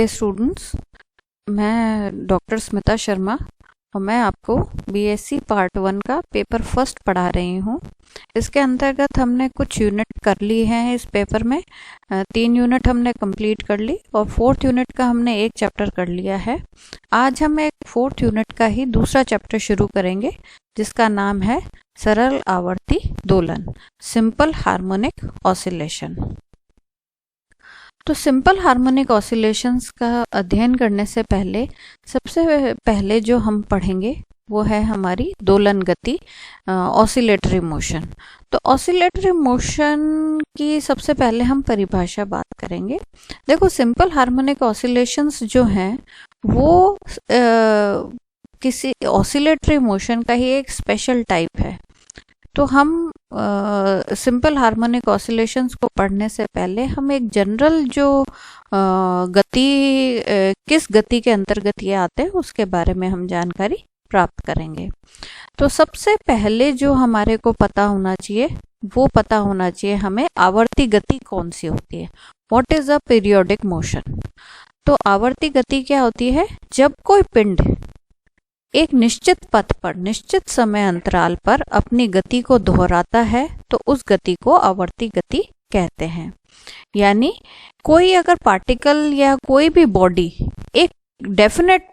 नमस्ते स्टूडेंट्स, मैं डॉक्टर स्मिता शर्मा और मैं आपको बीएससी पार्ट 1 का पेपर फर्स्ट पढ़ा रही हूँ। इसके अंतर्गत हमने कुछ यूनिट कर ली हैं। इस पेपर में 3 यूनिट हमने कंप्लीट कर ली और 4th यूनिट का हमने एक चैप्टर कर लिया है। आज हम एक 4th यूनिट का ही दूसरा चैप्टर शुरू करेंगे जिसका नाम है सरल आवर्ती दोलन, सिंपल हार्मोनिक ऑसिलेशन। तो सिंपल हार्मोनिक ऑसिलेशंस का अध्ययन करने से पहले सबसे पहले जो हम पढ़ेंगे वो है हमारी दोलन गति, ऑसिलेटरी मोशन। तो ऑसिलेटरी मोशन की सबसे पहले हम परिभाषा बात करेंगे। देखो, सिंपल हार्मोनिक ऑसिलेशंस जो हैं वो किसी ऑसिलेटरी मोशन का ही एक स्पेशल टाइप है। तो हम सिंपल हार्मोनिक ऑसिलेशंस को पढ़ने से पहले हम एक जनरल जो गति किस गति के अंतर्गत ये आते हैं उसके बारे में हम जानकारी प्राप्त करेंगे। तो सबसे पहले जो हमारे को पता होना चाहिए वो पता होना चाहिए हमें आवर्ती गति कौन सी होती है। What is a periodic motion. तो आवर्ती गति क्या होती है? जब कोई पिंड एक निश्चित पथ पर निश्चित समय अंतराल पर अपनी गति को दोहराता है तो उस गति को आवर्ती गति कहते हैं। यानी कोई अगर पार्टिकल या कोई भी बॉडी एक डेफिनेट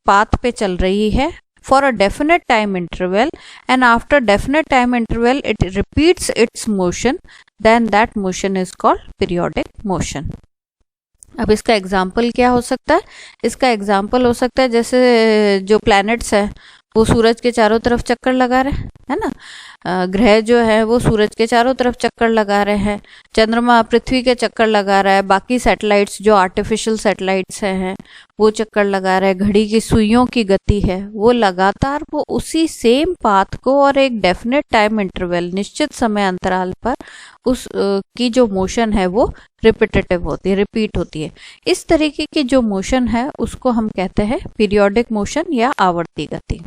पाथ पे चल रही है for a definite time interval and after definite time interval it repeats its motion, then that motion is called periodic motion. अब इसका एग्जाम्पल क्या हो सकता है? इसका एग्जाम्पल हो सकता है जैसे जो प्लैनेट्स है वो सूरज के चारों तरफ चक्कर लगा रहे हैं, है ना। ग्रह जो है वो सूरज के चारों तरफ चक्कर लगा रहे हैं, चंद्रमा पृथ्वी के चक्कर लगा रहा है, बाकी सैटेलाइट्स जो आर्टिफिशियल सैटेलाइट्स हैं वो चक्कर लगा रहे हैं। घड़ी की सुइयों की गति है वो लगातार वो उसी सेम पाथ को और एक डेफिनेट टाइम इंटरवल निश्चित समय अंतराल पर उस की जो मोशन है वो रिपीटेटिव होती है, रिपीट होती है। इस तरीके की जो मोशन है उसको हम कहते हैं पीरियोडिक मोशन या आवर्ती गति।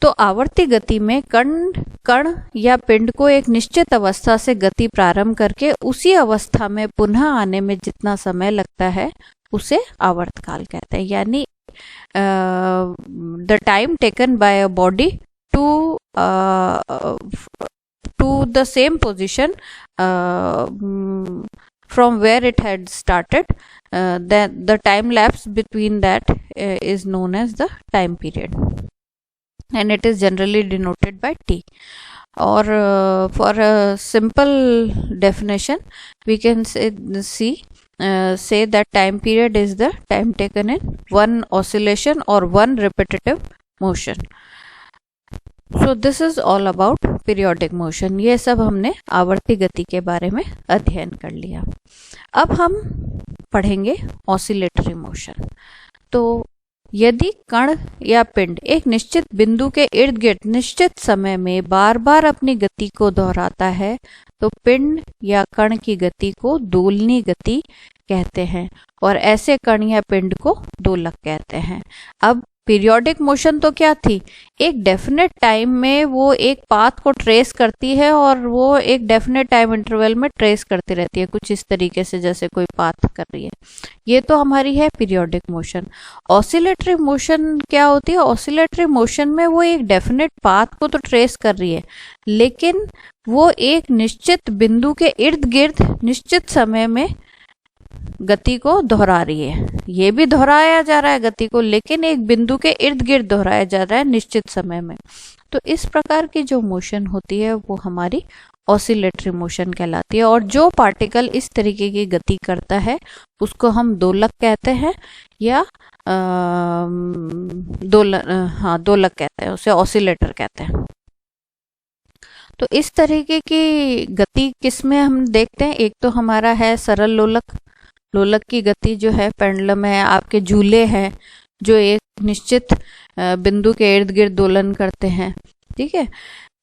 तो आवर्ती गति में कण या पिंड को एक निश्चित अवस्था से गति प्रारंभ करके उसी अवस्था में पुनः आने में जितना समय लगता है उसे आवर्तकाल कहते हैं। यानी the time taken by a body to the same position from where it had started, then the time lapse between that is known as the time period and it is generally denoted by t. Or for a simple definition we can say that time period is the time taken in one oscillation or one repetitive motion. So this is all about periodic motion। ये सब हमने आवर्ती गति के बारे में अध्ययन कर लिया। अब हम पढ़ेंगे ऑसिलेटरी मोशन। तो यदि कण या पिंड एक निश्चित बिंदु के इर्द गिर्द निश्चित समय में बार बार अपनी गति को दोहराता है तो पिंड या कण की गति को दोलनी गति कहते हैं और ऐसे कण या पिंड को दोलक कहते हैं। अब पीरियोडिक मोशन तो क्या थी? एक डेफिनेट टाइम में वो एक पाथ को ट्रेस करती है और वो एक डेफिनेट टाइम इंटरवल में ट्रेस करती रहती है, कुछ इस तरीके से जैसे कोई पाथ कर रही है। ये तो हमारी है पीरियोडिक मोशन। ऑसिलेटरी मोशन क्या होती है? ऑसिलेटरी मोशन में वो एक डेफिनेट पाथ को तो ट्रेस कर रही है लेकिन वो एक निश्चित बिंदु के इर्द गिर्द निश्चित समय में गति को दोहरा रही है। ये भी दोहराया जा रहा है गति को लेकिन एक बिंदु के इर्द गिर्द दोहराया जा रहा है निश्चित समय में। तो इस प्रकार की जो मोशन होती है वो हमारी ऑसिलेटरी मोशन कहलाती है और जो पार्टिकल इस तरीके की गति करता है उसको हम दोलक कहते हैं या दोलक कहते हैं, उसे ऑसिलेटर कहते हैं। तो इस तरीके की गति किसमें हम देखते हैं? एक तो हमारा है सरल लोलक। लोलक की गति जो है पेंडुलम है, आपके झूले हैं जो एक निश्चित बिंदु के इर्द गिर्द दोलन करते हैं, ठीक है।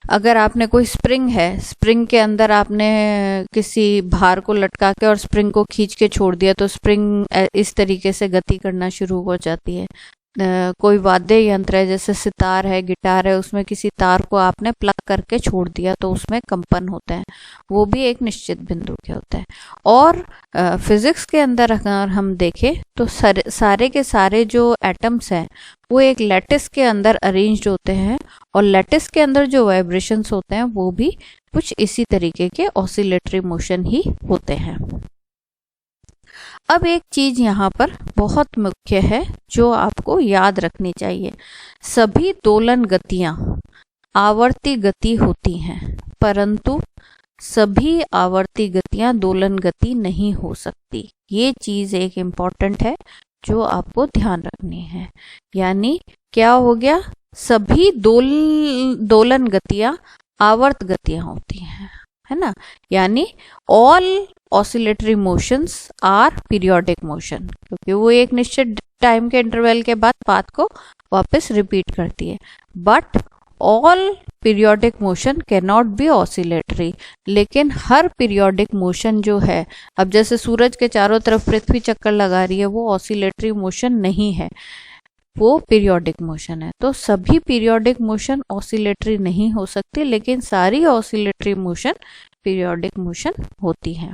अगर आपने कोई स्प्रिंग है, स्प्रिंग के अंदर आपने किसी भार को लटका के और स्प्रिंग को खींच के छोड़ दिया तो स्प्रिंग इस तरीके से गति करना शुरू हो जाती है। कोई वाद्य यंत्र है जैसे सितार है, गिटार है, उसमें किसी तार को आपने प्लग करके छोड़ दिया तो उसमें कंपन होते हैं, वो भी एक निश्चित बिंदु के होते हैं। और फिजिक्स के अंदर अगर हम देखें तो सारे के सारे जो एटम्स हैं वो एक लैटिस के अंदर अरेंज्ड होते हैं, और लैटिस के अंदर जो वाइब्रेशंस होते हैं वो भी कुछ इसी तरीके के ऑसिलेटरी मोशन ही होते हैं। अब एक चीज यहाँ पर बहुत मुख्य है जो आपको याद रखनी चाहिए, सभी दोलन गतियां आवर्ती गति होती हैं, परंतु सभी आवर्ती गतियां दोलन गति नहीं हो सकती। ये चीज एक इम्पॉर्टेंट है जो आपको ध्यान रखनी है। यानी क्या हो गया, सभी दोलन गतियां आवर्त गतियां होती हैं, है ना। यानी all oscillatory motions are periodic motion, क्योंकि वो एक निश्चित टाइम के इंटरवल के बाद पाथ को वापस रिपीट करती है। But all periodic motion can not be oscillatory. लेकिन हर पीरियोडिक मोशन जो है, अब जैसे सूरज के चारों तरफ पृथ्वी चक्कर लगा रही है, वो ऑसिलेटरी मोशन नहीं है, वो पीरियोडिक मोशन है। तो सभी पीरियोडिक मोशन ऑसिलेटरी नहीं हो सकती, लेकिन सारी ऑसिलेटरी मोशन पीरियोडिक मोशन होती है।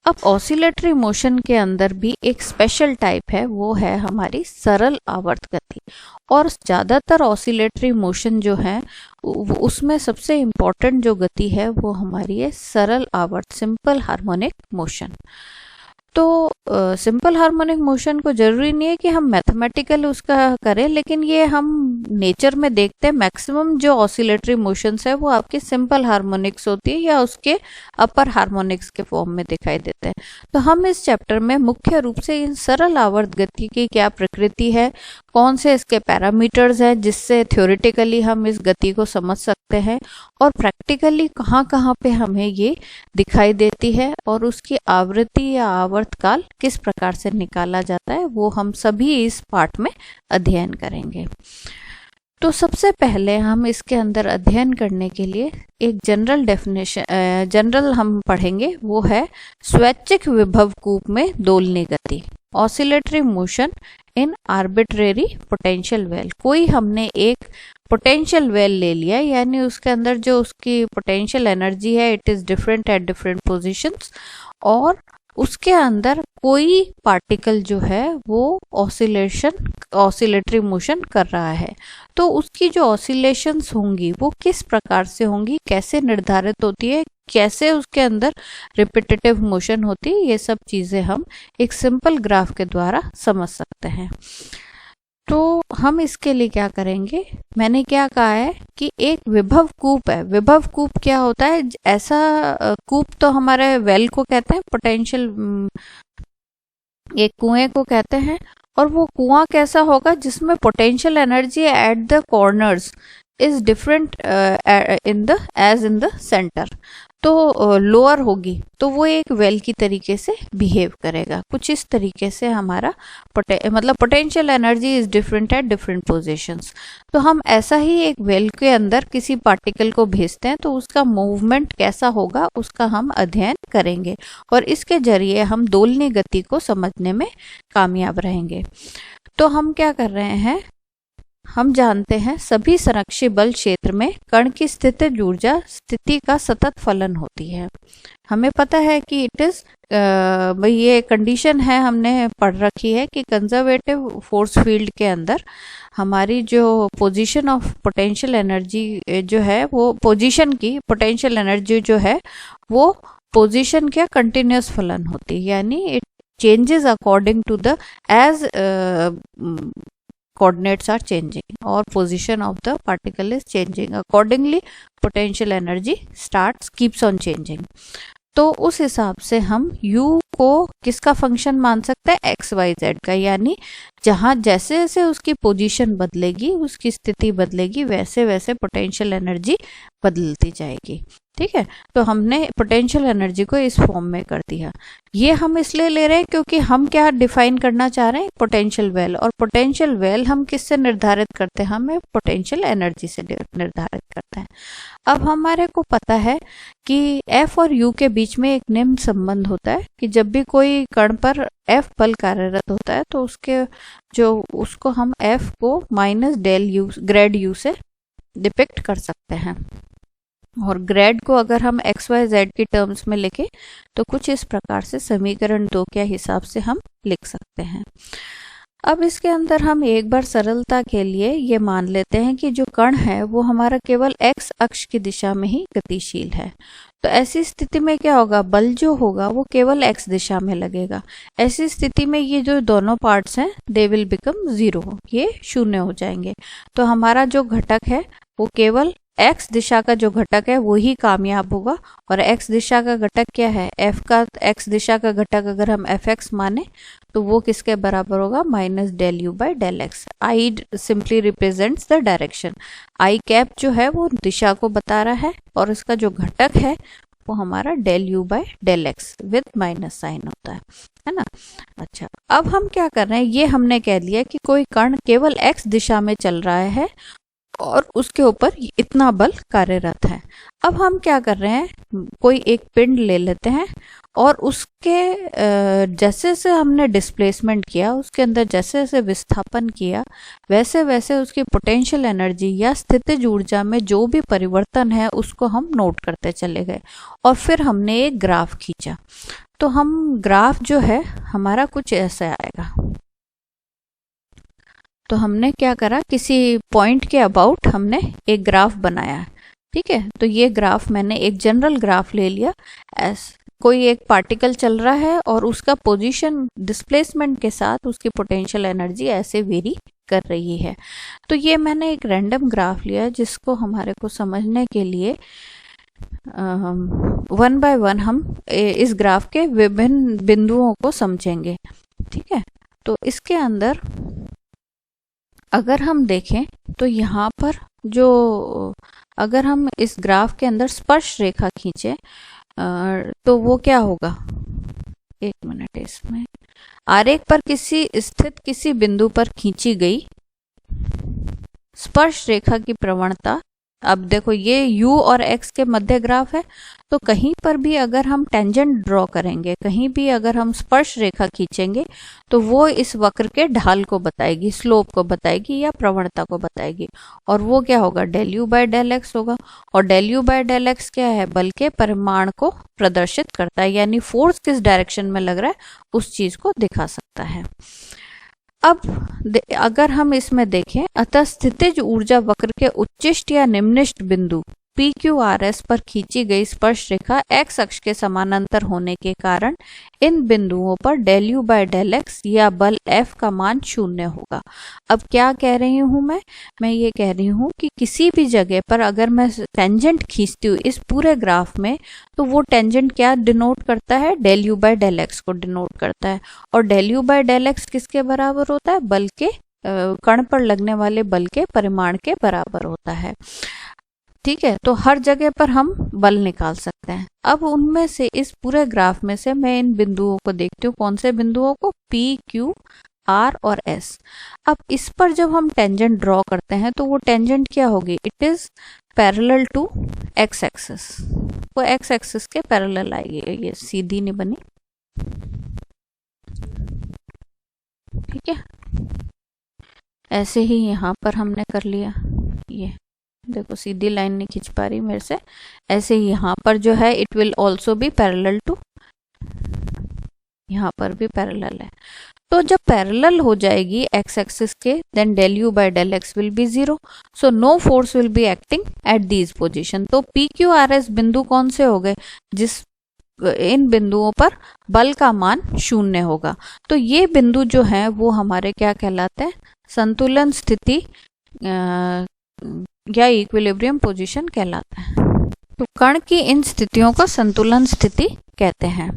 अब ऑसिलेटरी मोशन के अंदर भी एक स्पेशल टाइप है, वो है हमारी सरल आवर्त गति। और ज़्यादातर ऑसिलेटरी मोशन जो है उसमें सबसे इम्पॉर्टेंट जो गति है वो हमारी है सरल आवर्त, सिंपल हार्मोनिक मोशन। तो सिंपल हार्मोनिक मोशन को जरूरी नहीं है कि हम मैथमेटिकल उसका करें, लेकिन ये हम नेचर में देखते हैं मैक्सिमम जो ऑसिलेटरी मोशंस है वो आपकी सिंपल हार्मोनिक्स होती है या उसके अपर हार्मोनिक्स के फॉर्म में दिखाई देते हैं। तो हम इस चैप्टर में मुख्य रूप से इन सरल आवर्त गति की क्या प्रकृति है, कौन से इसके पैरामीटर्स हैं जिससे थ्योरेटिकली हम इस गति को समझ सकते हैं, और प्रैक्टिकली कहाँ कहाँ पे हमें ये दिखाई देती है, और उसकी आवृत्ति या आवर्त काल किस प्रकार से निकाला जाता है, वो हम सभी इस पार्ट में अध्ययन करेंगे। तो सबसे पहले हम इसके अंदर अध्ययन करने के लिए एक जनरल डेफिनेशन जनरल हम पढ़ेंगे, वो है स्वैच्छिक विभव कूप में दोलनी गति, oscillatory motion in arbitrary potential well. कोई हमने एक पोटेंशियल वेल ले लिया, यानी उसके अंदर जो उसकी पोटेंशियल एनर्जी है it is different at different positions, और उसके अंदर कोई पार्टिकल जो है वो ऑसिलेटरी मोशन कर रहा है। तो उसकी जो ऑसिलेशंस होंगी वो किस प्रकार से होंगी, कैसे निर्धारित होती है, कैसे उसके अंदर रिपीटेटिव मोशन होती है, ये सब चीजें हम एक सिंपल ग्राफ के द्वारा समझ सकते हैं। तो हम इसके लिए क्या करेंगे, मैंने क्या कहा है कि एक विभव कूप है। विभव कूप क्या होता है, ऐसा कूप तो हमारे वेल को कहते हैं, पोटेंशियल एक कुएं को कहते हैं, और वो कुआं कैसा होगा जिसमें potential energy at the corners is different in the centre. तो लोअर होगी तो वो एक वेल की तरीके से बिहेव करेगा, कुछ इस तरीके से हमारा मतलब potential energy is different at different positions. तो हम ऐसा ही एक वेल के अंदर किसी पार्टिकल को भेजते हैं तो उसका मूवमेंट कैसा होगा उसका हम अध्ययन करेंगे, और इसके जरिए हम दोलनी गति को समझने में कामयाब रहेंगे। तो हम क्या कर रहे हैं, हम जानते हैं सभी संरक्षी बल क्षेत्र में कण की स्थितिज ऊर्जा स्थिति का सतत फलन होती है। हमें पता है कि इट इज भाई ये कंडीशन है, हमने पढ़ रखी है कि कंजर्वेटिव फोर्स फील्ड के अंदर हमारी जो पोजीशन ऑफ पोटेंशियल एनर्जी जो है वो पोजीशन की पोटेंशियल एनर्जी जो है वो पोजीशन का कंटिन्यूस फलन होती है, यानी it changes according to the as coordinates are changing or position of the particle is changing, accordingly potential energy keeps on changing। तो उस हिसाब से हम u को किसका फंक्शन मान सकते हैं, एक्स वाई जेड का, यानी जहाँ जैसे जैसे उसकी पोजीशन बदलेगी उसकी स्थिति बदलेगी वैसे वैसे पोटेंशियल एनर्जी बदलती जाएगी। ठीक है, तो हमने पोटेंशियल एनर्जी को इस फॉर्म में कर दिया। ये हम इसलिए ले रहे हैं क्योंकि हम क्या डिफाइन करना चाह रहे हैं, पोटेंशियल वेल, और पोटेंशियल वेल हम किससे निर्धारित करते हैं, हमें पोटेंशियल एनर्जी से निर्धारित करते हैं। अब हमारे को पता है कि F और U के बीच में एक निम्न संबंध होता है कि जब भी कोई कण पर F बल कार्यरत होता है तो उसको हम F को minus del U grad U से डिपिक्ट कर सकते हैं। और ग्रेड को अगर हम एक्स वाई जेड की टर्म्स में लिखें तो कुछ इस प्रकार से समीकरण 2 के हिसाब से हम लिख सकते हैं। अब इसके अंदर हम एक बार सरलता के लिए ये मान लेते हैं कि जो कण है वो हमारा केवल एक्स अक्ष की दिशा में ही गतिशील है। तो ऐसी स्थिति में क्या होगा, बल जो होगा वो केवल एक्स दिशा में लगेगा। ऐसी स्थिति में ये जो दोनों पार्ट्स हैं दे विल बिकम 0, ये शून्य हो जाएंगे। तो हमारा जो घटक है वो केवल एक्स दिशा का जो घटक है वो ही कामयाब होगा। और एक्स दिशा का घटक क्या है, एफ का एक्स दिशा का घटक अगर हम एफ एक्स माने तो वो किसके बराबर होगा, minus del u by del x. I simply represents the direction, I cap जो है वो दिशा को बता रहा है और इसका जो घटक है वो हमारा del u by del x with minus sign होता है ना। अच्छा, अब हम क्या कर रहे हैं, ये हमने कह लिया कि कोई कण केवल एक्स दिशा में चल रहा है और उसके ऊपर इतना बल कार्यरत है। अब हम क्या कर रहे हैं, कोई एक पिंड ले लेते हैं और उसके जैसे जैसे हमने डिस्प्लेसमेंट किया, उसके अंदर जैसे जैसे विस्थापन किया, वैसे वैसे उसकी पोटेंशियल एनर्जी या स्थितिज ऊर्जा में जो भी परिवर्तन है उसको हम नोट करते चले गए। और फिर हमने एक ग्राफ खींचा। तो हम ग्राफ जो है हमारा कुछ ऐसे आएगा। तो हमने क्या करा, किसी पॉइंट के अबाउट हमने एक ग्राफ बनाया, ठीक है। तो ये ग्राफ मैंने एक जनरल ग्राफ ले लिया। कोई एक पार्टिकल चल रहा है और उसका पोजीशन डिस्प्लेसमेंट के साथ उसकी पोटेंशियल एनर्जी ऐसे वेरी कर रही है। तो ये मैंने एक रैंडम ग्राफ लिया जिसको हमारे को समझने के लिए 1 बाय 1 हम इस ग्राफ के विभिन्न बिंदुओं को समझेंगे, ठीक है। तो इसके अंदर अगर हम देखें तो यहाँ पर जो अगर हम इस ग्राफ के अंदर स्पर्श रेखा खींचे तो वो क्या होगा, एक मिनट, इसमें आरेख पर किसी बिंदु पर खींची गई स्पर्श रेखा की प्रवणता। अब देखो ये u और x के मध्य ग्राफ है, तो कहीं पर भी अगर हम टेंजेंट ड्रॉ करेंगे, कहीं भी अगर हम स्पर्श रेखा खींचेंगे तो वो इस वक्र के ढाल को बताएगी, स्लोप को बताएगी या प्रवणता को बताएगी। और वो क्या होगा, del u by del x होगा। और del u by del x क्या है, बल के परिमाण को प्रदर्शित करता है, यानी फोर्स किस डायरेक्शन में लग रहा है उस चीज को दिखा सकता है। अब अगर हम इसमें देखें, अतः स्थितिज ऊर्जा वक्र के उच्चिष्ट या निम्निष्ट बिंदु PQRS पर खींची गई स्पर्श रेखा x अक्ष के समानांतर होने के कारण इन बिंदुओं पर del u by del x या बल F का मान 0 होगा। अब क्या कह रही हूं मैं ये कह रही हूं कि किसी भी जगह पर अगर मैं टेंजेंट खींचती हूँ इस पूरे ग्राफ में, तो वो टेंजेंट क्या डिनोट करता है, del u by del x को डिनोट करता है। और del u by del x किसके बराबर होता है, बल के कण पर लगने वाले बल के परिमाण के बराबर होता है, ठीक है। तो हर जगह पर हम बल निकाल सकते हैं। अब उनमें से इस पूरे ग्राफ में से मैं इन बिंदुओं को देखती हूँ, कौन से बिंदुओं को, P, Q, R और S। अब इस पर जब हम टेंजेंट ड्रॉ करते हैं तो वो टेंजेंट क्या होगी, it is parallel to x axis, वो एक्स एक्सिस के पैरेलल आएगी, ये सीधी नहीं बनी, ठीक है। ऐसे ही यहाँ पर हमने कर लिया, ये देखो सीधी लाइन नहीं खींच पा रही मेरे से। ऐसे ही यहाँ पर जो है it will also be parallel to, यहाँ पर भी पैरेलल है। तो जब पैरेलल हो जाएगी एक्स एक्सिस के, then del u by del x will be 0, so no force will be acting at these position. तो PQRS बिंदु कौन से हो गए, जिस इन बिंदुओं पर बल का मान 0 होगा। तो ये बिंदु जो है वो हमारे क्या कहलाते हैं, संतुलन स्थिति या इक्विलिब्रियम पोजीशन कहलाता है। तो कण की इन स्थितियों को संतुलन स्थिति कहते हैं।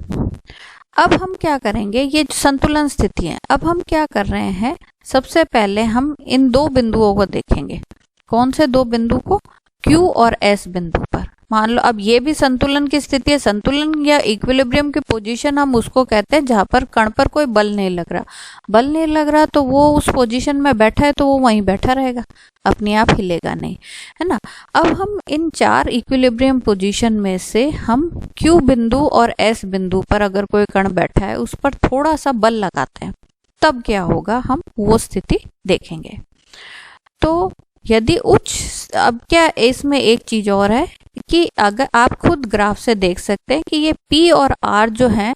अब हम क्या करेंगे, ये संतुलन स्थिति है। अब हम क्या कर रहे हैं, सबसे पहले हम इन दो बिंदुओं को देखेंगे। कौन से दो बिंदु को, Q और S बिंदु पर। मान लो अब ये भी संतुलन की स्थिति है। संतुलन या इक्विलिब्रियम की पोजीशन हम उसको कहते हैं जहां पर कण पर कोई बल नहीं लग रहा। बल नहीं लग रहा तो वो उस पोजीशन में बैठा है तो वो वहीं बैठा रहेगा, अपने आप हिलेगा नहीं, है ना। अब हम इन 4 इक्विलिब्रियम पोजीशन में से हम Q बिंदु और S बिंदु पर अगर कोई कण बैठा है उस पर थोड़ा सा बल लगाते हैं, तब क्या होगा हम वो स्थिति देखेंगे। तो यदि उच्च, अब क्या इसमें एक चीज और है कि अगर आप खुद ग्राफ से देख सकते हैं कि ये P और R जो है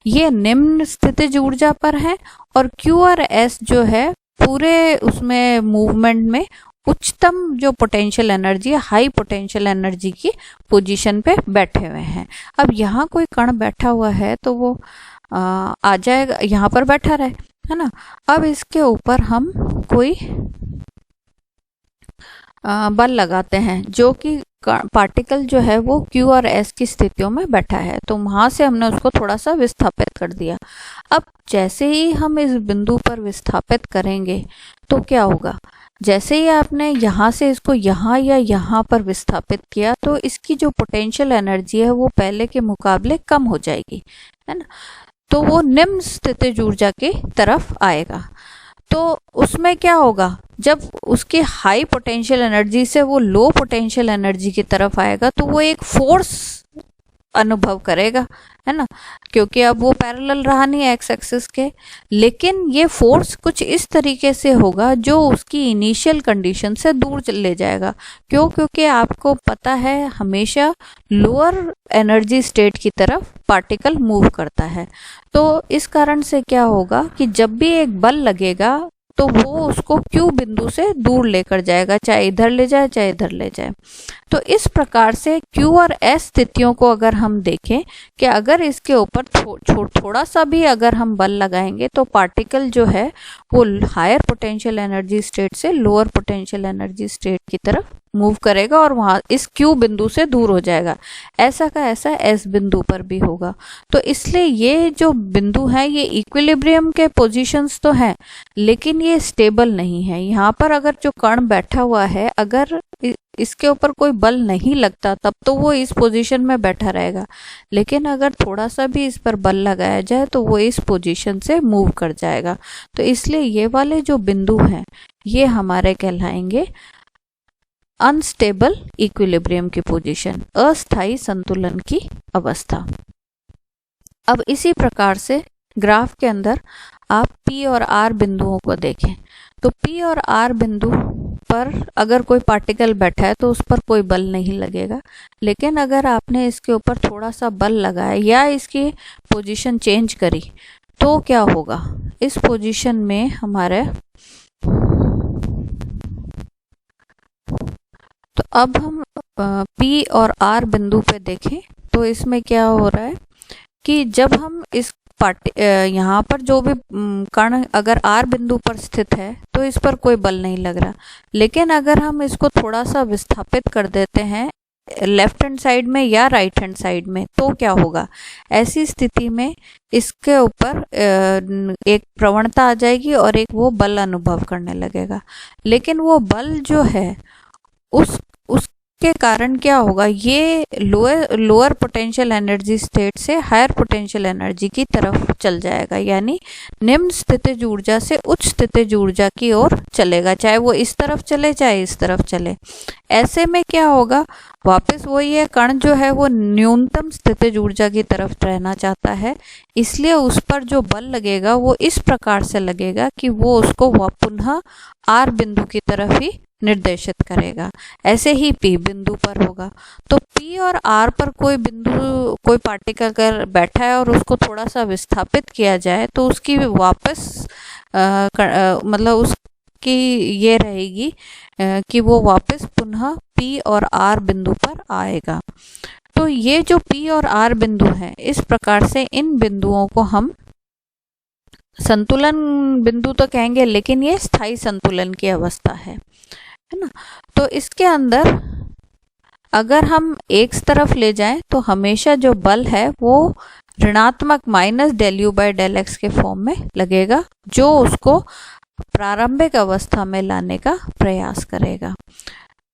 ये निम्न स्थितिज ऊर्जा पर है और Q और S जो है पूरे उसमें मूवमेंट में उच्चतम जो पोटेंशियल एनर्जी है, हाई पोटेंशियल एनर्जी की पोजीशन पे बैठे हुए हैं। अब यहाँ कोई कण बैठा हुआ है तो वो आ जाएगा, यहाँ पर बैठा रहे, है ना। अब इसके ऊपर हम कोई बल लगाते हैं जो कि पार्टिकल जो है वो Q और S की स्थितियों में बैठा है, तो वहां से हमने उसको थोड़ा सा विस्थापित कर दिया। अब जैसे ही हम इस बिंदु पर विस्थापित करेंगे तो क्या होगा, जैसे ही आपने यहाँ से इसको यहाँ या यहाँ पर विस्थापित किया तो इसकी जो पोटेंशियल एनर्जी है वो पहले के मुकाबले कम हो जाएगी, है ना। तो वो निम्न स्थितिज ऊर्जा की तरफ आएगा। तो उसमें क्या होगा, जब उसकी हाई पोटेंशियल एनर्जी से वो लो पोटेंशियल एनर्जी की तरफ आएगा तो वो एक फोर्स अनुभव करेगा, है ना, क्योंकि अब वो पैरेलल रहा नहीं एक्स एक्सिस के। लेकिन ये फोर्स कुछ इस तरीके से होगा जो उसकी इनिशियल कंडीशन से दूर ले जाएगा। क्यों? क्योंकि आपको पता है हमेशा लोअर एनर्जी स्टेट की तरफ पार्टिकल मूव करता है। तो इस कारण से क्या होगा कि जब भी एक बल लगेगा तो वो उसको Q बिंदु से दूर लेकर जाएगा, चाहे इधर ले जाए चाहे इधर ले जाए। तो इस प्रकार से Q और S स्थितियों को अगर हम देखें कि अगर इसके ऊपर थोड़ा सा भी अगर हम बल लगाएंगे तो पार्टिकल जो है वो हायर पोटेंशियल एनर्जी स्टेट से लोअर पोटेंशियल एनर्जी स्टेट की तरफ मूव करेगा और वहां इस Q बिंदु से दूर हो जाएगा। ऐसा का ऐसा S बिंदु पर भी होगा। तो इसलिए ये जो बिंदु है ये इक्विलिब्रियम के पोजीशंस तो हैं लेकिन ये स्टेबल नहीं है। यहाँ पर अगर जो कण बैठा हुआ है अगर इसके ऊपर कोई बल नहीं लगता तब तो वो इस पोजीशन में बैठा रहेगा, लेकिन अगर थोड़ा सा भी इस पर बल लगाया जाए तो वो इस पोजीशन से मूव कर जाएगा। तो इसलिए ये वाले जो बिंदु हैं ये हमारे कहलाएंगे अनस्टेबल इक्विलिब्रियम की पोजीशन, अस्थाई संतुलन की अवस्था। अब इसी प्रकार से ग्राफ के अंदर आप P और R बिंदुओं को देखें तो P और R बिंदु पर अगर कोई पार्टिकल बैठा है तो उस पर कोई बल नहीं लगेगा, लेकिन अगर आपने इसके ऊपर थोड़ा सा बल लगाया या इसकी पोजीशन चेंज करी तो क्या होगा, इस पोजीशन में हमारे, तो अब हम P और R बिंदु पे देखें तो इसमें क्या हो रहा है कि जब हम इस यहाँ पर जो भी कण अगर R बिंदु पर स्थित है तो इस पर कोई बल नहीं लग रहा, लेकिन अगर हम इसको थोड़ा सा विस्थापित कर देते हैं लेफ्ट हैंड साइड में या राइट हैंड साइड में तो क्या होगा, ऐसी स्थिति में इसके ऊपर एक प्रवणता आ जाएगी और एक वो बल अनुभव करने लगेगा। लेकिन वो बल जो है उसके कारण क्या होगा, ये लोअर पोटेंशियल एनर्जी स्टेट से हायर पोटेंशियल एनर्जी की तरफ चल जाएगा, यानी निम्न स्थितिज ऊर्जा से उच्च स्थितिज ऊर्जा की ओर चलेगा, चाहे वो इस तरफ चले चाहे इस तरफ चले। ऐसे में क्या होगा, वापस वही है, कण जो है वो न्यूनतम स्थितिज ऊर्जा की तरफ रहना चाहता है, इसलिए उस पर जो बल लगेगा वो इस प्रकार से लगेगा कि वो उसको पुनः R बिंदु की तरफ ही निर्देशित करेगा। ऐसे ही P बिंदु पर होगा। तो P और R पर कोई बिंदु, कोई पार्टिकल अगर बैठा है और उसको थोड़ा सा विस्थापित किया जाए तो उसकी वापस मतलब उसकी ये रहेगी कि वो वापस पुनः P और R बिंदु पर आएगा। तो ये जो P और R बिंदु है, इस प्रकार से इन बिंदुओं को हम संतुलन बिंदु तो कहेंगे, लेकिन ये स्थायी संतुलन की अवस्था है ना। तो इसके अंदर अगर हम एक तरफ ले जाएं तो हमेशा जो बल है वो ऋणात्मक minus del u by del x के फॉर्म में लगेगा, जो उसको प्रारंभिक अवस्था में लाने का प्रयास करेगा।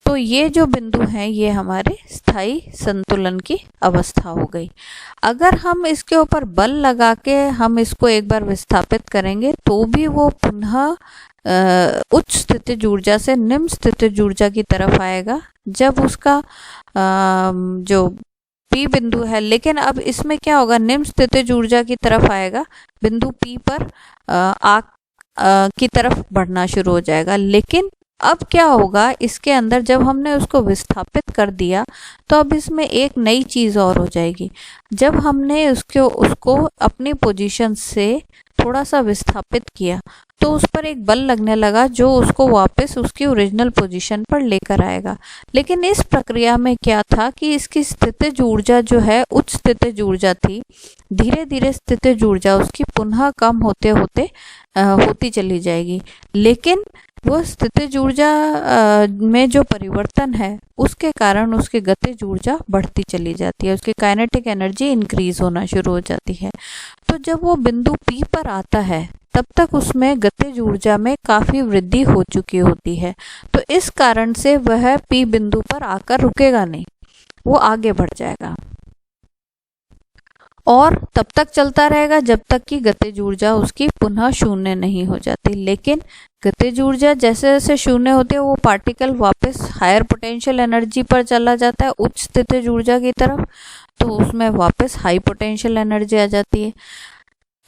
तो तो ये जो बिंदु हैं ये हमारे स्थायी संतुलन की अवस्था हो गई। अगर हम इसके ऊपर बल लगा के हम इसको एक बार विस्थापित करेंगे तो भी वो पुनः उच्च स्थितिज ऊर्जा से निम्न स्थितिज ऊर्जा की तरफ आएगा जब उसका जो P बिंदु है। लेकिन अब इसमें क्या होगा, निम्न स्थितिज ऊर्जा की तरफ आएगा, बिंदु P पर की तरफ बढ़ना शुरू हो जाएगा। लेकिन अब क्या होगा, इसके अंदर जब हमने उसको विस्थापित कर दिया तो अब इसमें एक नई चीज और हो जाएगी। जब हमने उसको अपनी पोजीशन से थोड़ा सा विस्थापित किया तो उस पर एक बल लगने लगा जो उसको वापस उसकी ओरिजिनल पोजीशन पर लेकर आएगा। लेकिन इस प्रक्रिया में क्या था कि इसकी स्थितिज ऊर्जा जो है उच्च स्थितिज ऊर्जा थी, धीरे धीरे स्थितिज ऊर्जा उसकी पुनः कम होते होते होती चली जाएगी। लेकिन वो स्थितिज ऊर्जा में जो परिवर्तन है उसके कारण उसकी गतिज ऊर्जा बढ़ती चली जाती है, उसकी काइनेटिक एनर्जी इंक्रीज होना शुरू हो जाती है। तो जब वो बिंदु P पर आता है तब तक उसमें गतिज ऊर्जा में काफी वृद्धि हो चुकी होती है। तो इस कारण से वह P बिंदु पर आकर रुकेगा नहीं, वो आगे बढ़ जाएगा और तब तक चलता रहेगा जब तक कि गतिज ऊर्जा उसकी पुनः शून्य नहीं हो जाती। लेकिन गतिज ऊर्जा जैसे जैसे शून्य होती है वो पार्टिकल वापस हायर पोटेंशियल एनर्जी पर चला जाता है उच्च स्थितिज ऊर्जा की तरफ, तो उसमें वापस हाई पोटेंशियल एनर्जी आ जाती है।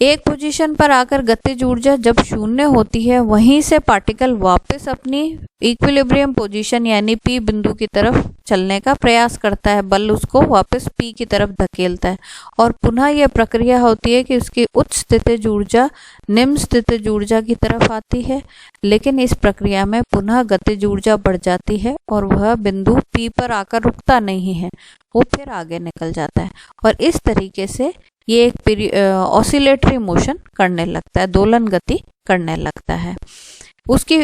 एक पोजीशन पर आकर गतिज ऊर्जा जब शून्य होती है वहीं से पार्टिकल वापस अपनी इक्विलिब्रियम पोजीशन यानी P बिंदु की तरफ चलने का प्रयास करता है, बल उसको वापस P की तरफ धकेलता है और पुनः यह प्रक्रिया होती है कि उसकी उच्च स्थितिज ऊर्जा निम्न स्थितिज ऊर्जा की तरफ आती है। लेकिन इस प्रक्रिया में पुनः गतिज ऊर्जा बढ़ जाती है और वह बिंदु P पर आकर रुकता नहीं है, वो फिर आगे निकल जाता है और इस तरीके से ये एक ऑसिलेटरी मोशन करने लगता है, दोलन गति करने लगता है। उसकी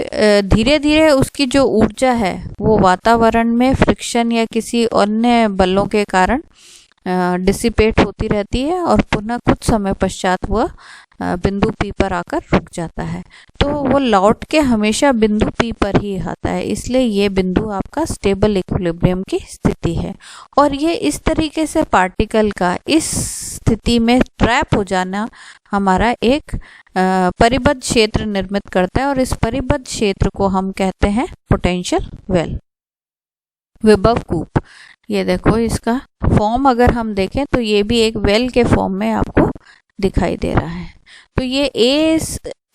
धीरे धीरे उसकी जो ऊर्जा है वो वातावरण में फ्रिक्शन या किसी अन्य बलों के कारण डिसिपेट होती रहती है और पुनः कुछ समय पश्चात वह बिंदु P पर आकर रुक जाता है। तो वो लौट के हमेशा बिंदु P पर ही आता है, इसलिए ये बिंदु आपका स्टेबल इक्विलिब्रियम की स्थिति है। और ये इस तरीके से पार्टिकल का इस स्थिति में ट्रैप हो जाना हमारा एक परिबद्ध क्षेत्र निर्मित करता है और इस परिबद्ध क्षेत्र को हम कहते हैं पोटेंशियल वेल, विभव कूप। ये देखो इसका फॉर्म अगर हम देखें तो ये भी एक वेल के फॉर्म में आपको दिखाई दे रहा है। तो ये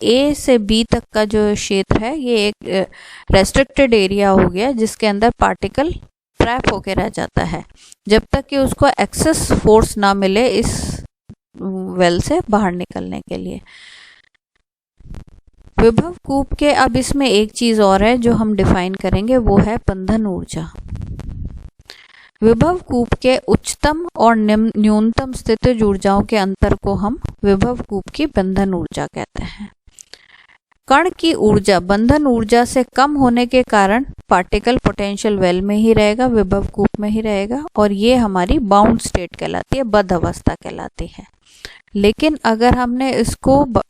ए से बी तक का जो क्षेत्र है ये एक रेस्ट्रिक्टेड एरिया हो गया जिसके अंदर पार्टिकल ट्रैप होकर रह जाता है जब तक कि उसको एक्सेस फोर्स ना मिले इस वेल से बाहर निकलने के लिए। विभव कूप के अब इसमें एक चीज और है जो हम डिफाइन करेंगे, वो है बंधन ऊर्जा। विभव कूप के उच्चतम और न्यूनतम स्थितिज ऊर्जाओं के अंतर को हम विभव कूप की बंधन ऊर्जा कहते हैं। कण की ऊर्जा बंधन ऊर्जा से कम होने के कारण पार्टिकल पोटेंशियल वेल में ही रहेगा, विभव कूप में ही रहेगा और ये हमारी बाउंड स्टेट कहलाती है, बद्ध अवस्था कहलाती है। लेकिन अगर हमने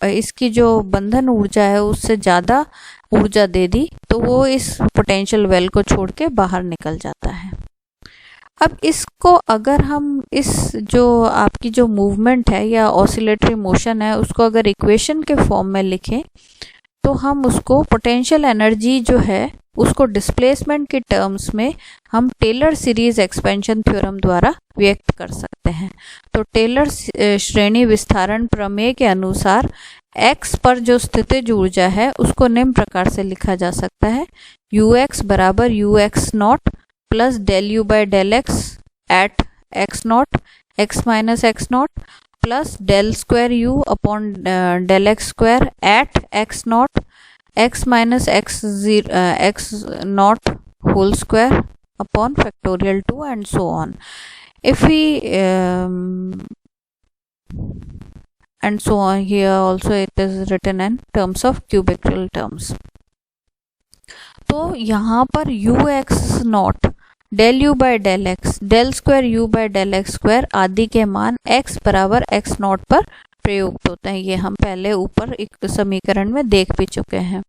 इसकी जो बंधन ऊर्जा है उससे ज्यादा ऊर्जा दे दी तो वो इस पोटेंशियल वेल को छोड़ के बाहर निकल जाता है। अब इसको अगर हम इस जो आपकी जो मूवमेंट है या ऑसिलेटरी मोशन है उसको अगर इक्वेशन के फॉर्म में लिखें तो हम उसको पोटेंशियल एनर्जी जो है उसको डिस्प्लेसमेंट के टर्म्स में हम टेलर सीरीज एक्सपेंशन थ्योरम द्वारा व्यक्त कर सकते हैं। तो टेलर श्रेणी विस्तारण प्रमेय के अनुसार x पर जो स्थितिज ऊर्जा है उसको निम्न प्रकार से लिखा जा सकता है, ux बराबर ux not plus del u by del x at x not x minus x not plus del square u upon del x square at x not x minus x not whole square upon factorial 2 and so on. If we and so on, here also it is written in terms of cubical terms. तो यहाँ पर ux not del u by del x del square u by del x square आदि के मान x बराबर x not पर प्रयुक्त होते हैं। ये हम पहले ऊपर एक समीकरण में देख भी चुके हैं।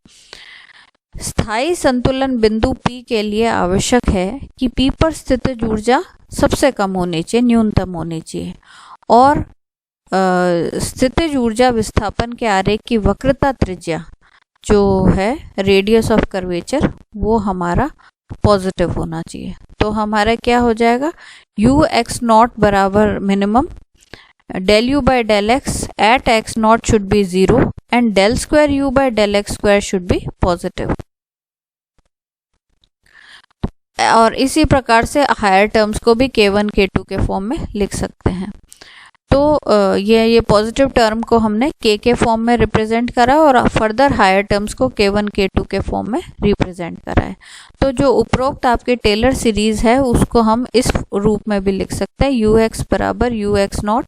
स्थायी संतुलन बिंदु P के लिए आवश्यक है कि P पर स्थितिज ऊर्जा सबसे कम होनी चाहिए, न्यूनतम होनी चाहिए, और स्थितिज ऊर्जा विस्थापन के आरेख की वक्रता त्रिज्या जो है रेडियस ऑफ कर्वेचर वो हमारा पॉजिटिव होना चाहिए। तो हमारा क्या हो जाएगा, यू एक्स नॉट बराबर minimum del u by del x at x naught should be 0 and del square u by del x square should be positive। और इसी प्रकार से हायर टर्म्स को भी k1 k2 के फॉर्म में लिख सकते हैं। तो ये पॉजिटिव टर्म को हमने k के फॉर्म में रिप्रेजेंट करा और फर्दर हायर टर्म्स को k1 k2 के फॉर्म में रिप्रेजेंट करा है। तो जो उपरोक्त आपके टेलर सीरीज है उसको हम इस रूप में भी लिख सकते हैं, यू एक्स बराबर u x not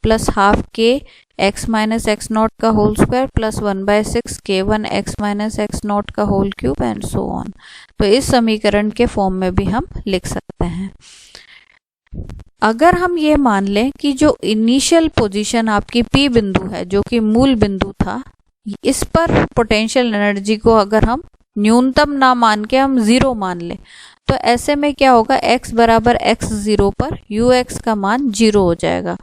plus half के एक्स माइनस एक्स नॉट का whole square plus 1/6 k1 x minus x not का whole cube and so on. तो इस समीकरण के फॉर्म में भी हम लिख सकते हैं। अगर हम ये मान लें कि जो इनिशियल पोजीशन आपकी P बिंदु है जो कि मूल बिंदु था, इस पर पोटेंशियल एनर्जी को अगर हम न्यूनतम ना मान के हम 0 मान लें, तो ऐसे में क्या होगा, x बराबर x0 पर ux का मान 0 हो जाएगा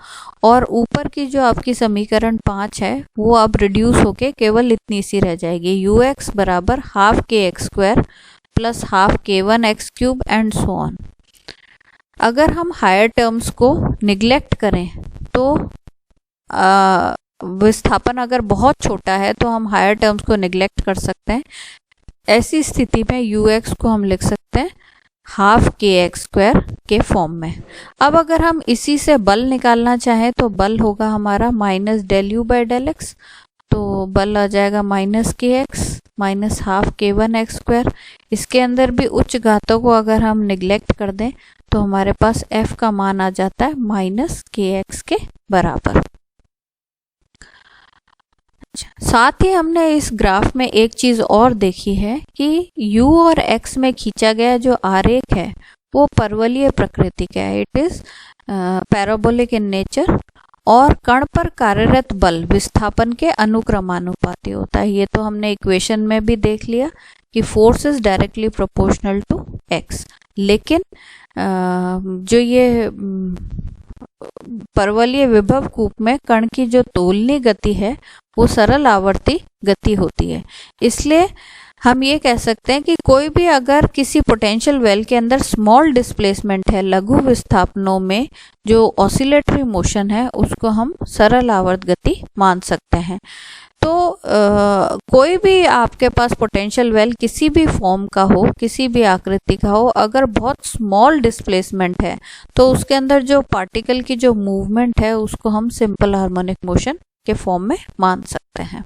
और ऊपर की जो आपकी समीकरण 5 है वो अब रिड्यूस होके केवल इतनी सी रह जाएगी, ux बराबर हाफ के x square plus half k1 x cube and so on. अगर हम हायर टर्म्स को निगलेक्ट करें तो विस्थापन अगर बहुत छोटा है तो हम हायर टर्म्स को निगलेक्ट कर सकते हैं। ऐसी स्थिति में ux को हम लिख सकते हैं हाफ के एक्स स्क्वायर के फॉर्म में। अब अगर हम इसी से बल निकालना चाहें तो बल होगा हमारा minus del u by del x, तो बल आ जाएगा minus k x minus half k1 x square. इसके अंदर भी उच्च घातों को अगर हम निगलेक्ट कर दें तो हमारे पास f का मान आ जाता है माइनस के एक्स के बराबर। साथ ही हमने इस ग्राफ में एक चीज और देखी है कि u और x में खींचा गया जो आरेख है वो परवलयीय प्रकृति का है, it is parabolic in nature, और कण पर कार्यरत बल विस्थापन के अनुक्रमानुपाती होता है। ये तो हमने इक्वेशन में भी देख लिया कि force is directly proportional to x, लेकिन जो ये परवलयीय विभव कूप में कण की जो तोलनी गति है वो सरल आवर्ती गति होती है। इसलिए हम ये कह सकते हैं कि कोई भी अगर किसी पोटेंशियल वेल के अंदर स्मॉल डिस्प्लेसमेंट है, लघु विस्थापनों में जो ऑसिलेटरी मोशन है उसको हम सरल आवर्त गति मान सकते हैं। तो कोई भी आपके पास पोटेंशियल वेल किसी भी फॉर्म का हो, किसी भी आकृति का हो, अगर बहुत स्मॉल डिस्प्लेसमेंट है तो उसके अंदर जो पार्टिकल की जो मूवमेंट है उसको हम सिंपल हार्मोनिक मोशन के फॉर्म में मान सकते हैं।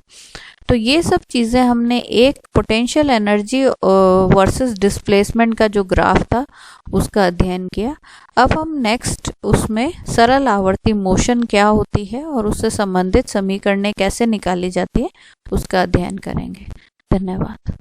तो ये सब चीज़ें हमने एक पोटेंशियल एनर्जी वर्सेस डिस्प्लेसमेंट का जो ग्राफ था उसका अध्ययन किया। अब हम नेक्स्ट उसमें सरल आवर्ती मोशन क्या होती है और उससे संबंधित समीकरणें कैसे निकाली जाती है उसका अध्ययन करेंगे। धन्यवाद।